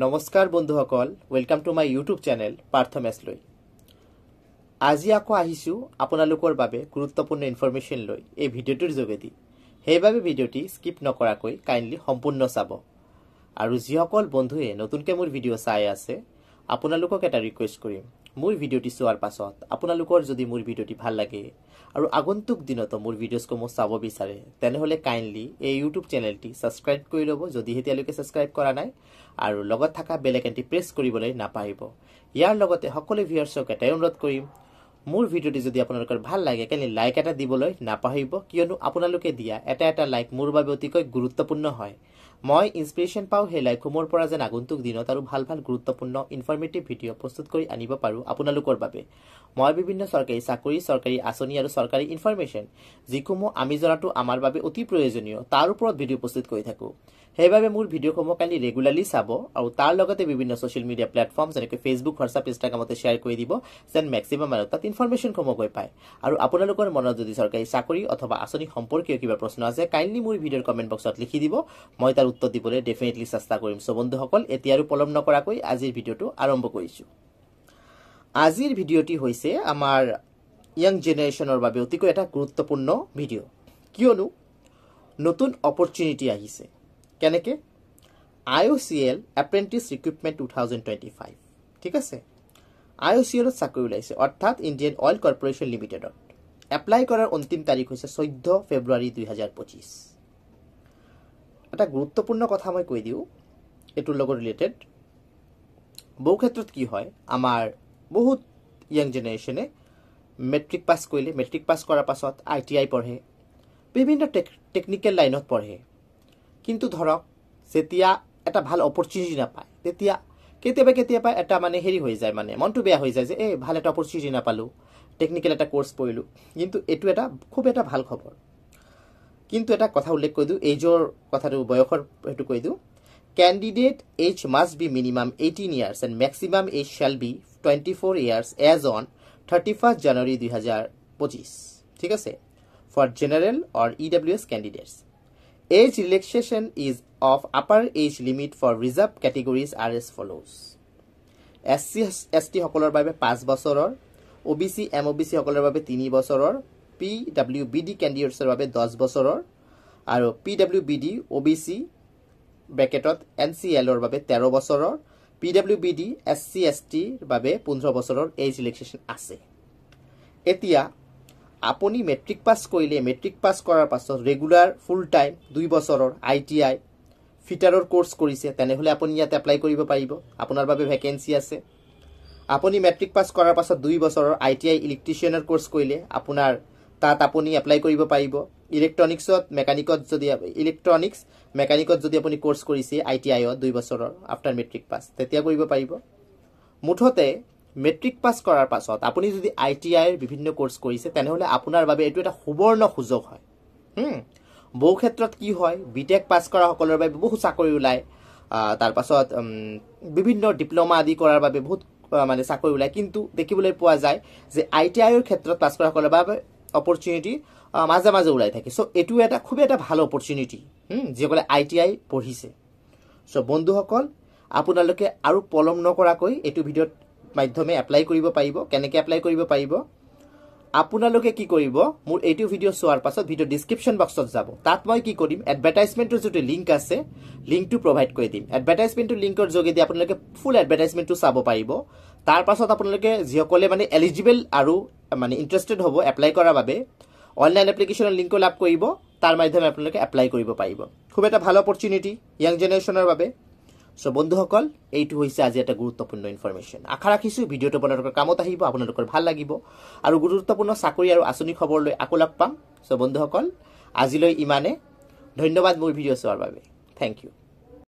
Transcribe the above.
নমস্কাৰ বন্ধুসকল, welcome to my YouTube channel পাৰ্থমেছ লৈ। আজি আকৌ আহিছোঁ আপোনালোকৰ বাবে গুৰুত্বপূৰ্ণ ইনফৰমেশ্যন লৈ এই ভিডিঅ'টোৰ যোগেদি। সেইবাবে ভিডিঅ'টি স্কিপ নকৰাকৈ কাইণ্ডলি সম্পূৰ্ণ চাব। আৰু যিসকল বন্ধুৱে নতুনকৈ মোৰ ভিডিঅ' চাই আছে, আপোনালোকক এটা ৰিকুৱেষ্ট কৰিম, মোৰ ভিডিঅ'টি চোৱাৰ পাছত আপোনালোকৰ যদি মোৰ ভিডিঅ'টি ভাল লাগে আৰু আগন্তুক দিনতো মোৰ ভিডিঅ'সমূহ চাব বিচাৰে, তেনেহ'লে কাইণ্ডলি এই ইউটিউব চেনেলটি ছাবস্ক্ৰাইব কৰি ল'ব যদি এতিয়ালৈকে ছাবস্ক্ৰাইব কৰা নাই, আৰু লগত থকা বেল আইকনটি প্ৰেছ কৰিবলৈ নাপাহৰিব। ইয়াৰ লগতে সকলো ভিউৱাৰ্ছক এটাই অনুৰোধ কৰিম, মোৰ ভিডিঅ'টি যদি আপোনালোকৰ ভাল লাগে কাইণ্ডলি লাইক এটা দিবলৈ নাপাহৰিব, কিয়নো আপোনালোকে দিয়া এটা লাইক মোৰ বাবে অতিকৈ গুৰুত্বপূৰ্ণ হয়। মই ইনস্পিৰেশ্যন পাওঁ সেই লাইকসমূহৰ পৰা যেন আগন্তুক দিনত আৰু ভাল গুৰুত্বপূৰ্ণ ইনফৰ্মেটিভ ভিডিঅ' প্ৰস্তুত কৰি আনিব পাৰোঁ আপোনালোকৰ বাবে। মই বিভিন্ন চৰকাৰী চাকৰি, চৰকাৰী আঁচনি আৰু চৰকাৰী ইনফৰমেশ্যন যিসমূহ আমি জনাটো আমাৰ বাবে অতি প্ৰয়োজনীয়, তাৰ ওপৰত ভিডিঅ' প্ৰস্তুত কৰি থাকোঁ। সেইবাবে মোৰ ভিডিঅ'সমূহ কাইণ্ডলি ৰেগুলাৰলি চাব আৰু তাৰ লগতে বিভিন্ন ছ'চিয়েল মিডিয়া প্লেটফৰ্ম যেনেকৈ ফেচবুক, হোৱাটছআপ, ইনষ্টাগ্ৰামতে শ্বেয়াৰ কৰি দিব, যেন মেক্সিমাম মানুহ তাত ইনফৰমেশ্যনসমূহ গৈ পায়। আৰু আপোনালোকৰ মনত যদি চৰকাৰী চাকৰি অথবা আঁচনি সম্পৰ্কীয় কিবা প্ৰশ্ন আছে, কাইণ্ডলি মোৰ ভিডিঅ'ৰ কমেণ্ট বক্সত লিখি দিব, মই তাৰ উত্তৰ দিবলৈ ডেফিনেটলি চেষ্টা কৰিম। চ' বন্ধুসকল, এতিয়া আৰু পলম নকৰাকৈ আজিৰ ভিডিঅ'টো আৰম্ভ কৰিছোঁ। আজিৰ ভিডিঅ'টি হৈছে আমাৰ য়াং জেনেৰেশ্যনৰ বাবে অতিকৈ এটা গুৰুত্বপূৰ্ণ ভিডিঅ', কিয়নো নতুন অপৰচুনিটি আহিছে। কেনেকৈ? IOCL এপ্ৰেণ্টিছ ৰিক্ৰুইটমেণ্ট 2025, ঠিক আছে। IOCLত চাকৰি ওলাইছে, অৰ্থাৎ ইণ্ডিয়ান অইল কৰ্পৰেশ্যন লিমিটেডত। এপ্লাই কৰাৰ অন্তিম তাৰিখ হৈছে 14 ফেব্ৰুৱাৰী 2025। এটা গুৰুত্বপূৰ্ণ কথা মই কৈ দিওঁ এইটোৰ লগত ৰিলেটেড। বহু ক্ষেত্ৰত কি হয়, আমাৰ বহুত য়াং জেনেৰেশ্যনে মেট্ৰিক পাছ কৰিলে, মেট্ৰিক পাছ কৰাৰ পাছত ITI পঢ়ে, বিভিন্ন টেকনিকেল লাইনত পঢ়ে, কিন্তু ধৰক যেতিয়া এটা ভাল অপৰচুনিটি নাপায়, তেতিয়া কেতিয়াবা এটা হেৰি হৈ যায়, মনটো বেয়া হৈ যায় যে ভাল এটা অপৰচুনিটি নাপালোঁ, টেকনিকেল এটা কোৰ্চ পঢ়িলোঁ। কিন্তু এইটো খুব এটা ভাল খবৰ। কিন্তু এটা কথা উল্লেখ কৰি দিওঁ, এইজৰ কথাটো, বয়সৰ সেইটো কৈ দিওঁ। Candidate age must be minimum 18 years and maximum age shall be 24 years as on 31st January 2025, ঠিক আছে, for general or EWS candidates. Age relaxation is of upper age limit for reserved categories are as follows. SC ST সকলৰ বাবে 5 বছৰৰ, OBC MOBC সকলৰ বাবে 3 বছৰৰ, PWBD কেণ্ডিডেটছৰ বাবে 10 বছৰৰ, আৰু PWBD OBC ব্ৰেকেটত NCLৰ বাবে 13 বছৰৰ, PWBD SC STৰ বাবে 15 বছৰৰ এজ ৰিলেক্সেশ্যন আছে। এতিয়া আপুনি মেট্ৰিক পাছ কৰিলে, মেট্ৰিক পাছ কৰাৰ পাছত ৰেগুলাৰ ফুল টাইম 2 বছৰৰ ITI ফিটাৰৰ কোৰ্চ কৰিছে, তেনেহ'লে আপুনি ইয়াতে এপ্লাই কৰিব পাৰিব, আপোনাৰ বাবে ভেকেঞ্চি আছে। আপুনি মেট্ৰিক পাছ কৰাৰ পাছত 2 বছৰৰ ITI ইলেক্ট্ৰিচিয়ানৰ কোৰ্চ কৰিলে, আপোনাৰ তাত আপুনি এপ্লাই কৰিব পাৰিব। ইলেক্ট্ৰনিক্স মেকানিকত যদি আপুনি কোৰ্চ কৰিছে ITIত 2 বছৰৰ আফটাৰ মেট্ৰিক পাছ, তেতিয়া কৰিব পাৰিব। মুঠতে মেট্ৰিক পাছ কৰাৰ পাছত আপুনি যদি ITIৰ বিভিন্ন কোৰ্চ কৰিছে, তেনেহ'লে আপোনাৰ বাবে এইটো এটা সুবৰ্ণ সুযোগ হয়। বহু ক্ষেত্ৰত কি হয়, BTech পাছ কৰা সকলৰ বাবে বহুত চাকৰি ওলায়, তাৰপাছত বিভিন্ন ডিপ্ল'মা আদি কৰাৰ বাবে বহুত চাকৰি ওলায়, কিন্তু দেখিবলৈ পোৱা যায় যে ITIৰ ক্ষেত্ৰত পাছ কৰা সকলৰ বাবে অপৰচুনিটি মাজে মাজে ওলাই থাকে। চ' এইটো খুব এটা ভাল অপৰচুনিটি যিসকলে ITI পঢ়িছে। চ' বন্ধুসকল, আপোনালোকে আৰু পলম নকৰাকৈ এইটো ভিডিঅ'ৰ মাধ্যমে এপ্লাই কৰিব পাৰিব। কেনেকৈ এপ্লাই কৰিব পাৰিব? আপোনালোকে কি কৰিব, মোৰ এইটো ভিডিঅ' চোৱাৰ পাছত ভিডিঅ' ডিছক্ৰিপশ্যন বক্সত যাব, তাত মই কি কৰিম, এডভাৰটাইজমেণ্টৰ যিটো লিংক আছে, লিংকটো প্ৰভাইড কৰি দিম। এডভাৰটাইজমেণ্টৰ লিংকৰ যোগেদি আপোনালোকে ফুল এডভাৰটাইজমেণ্টটো চাব পাৰিব। তাৰ পাছত আপোনালোকে যিসকলে এলিজিবল আৰু ইণ্টাৰেষ্টেড হ'ব এপ্লাই কৰাৰ বাবে, অনলাইন এপ্লিকেশ্যনৰ লিংকো লাভ কৰিব, তাৰ মাধ্যমে আপোনালোকে এপ্লাই কৰিব পাৰিব। খুব এটা ভাল অপৰচুনিটি য়াং জেনেৰেশ্যনৰ বাবে। চ' বন্ধুসকল, এইটো হৈছে আজি এটা গুৰুত্বপূৰ্ণ ইনফৰমেশ্যন। আশা ৰাখিছোঁ ভিডিঅ'টো আপোনালোকৰ কামত আহিব, আপোনালোকৰ ভাল লাগিব, আৰু গুৰুত্বপূৰ্ণ চাকৰি আৰু আঁচনি খবৰ লৈ আকৌ লগ পাম। চ' বন্ধুসকল, আজিলৈ ইমানে। ধন্যবাদ মোৰ ভিডিঅ' চোৱাৰ বাবে। Thank U.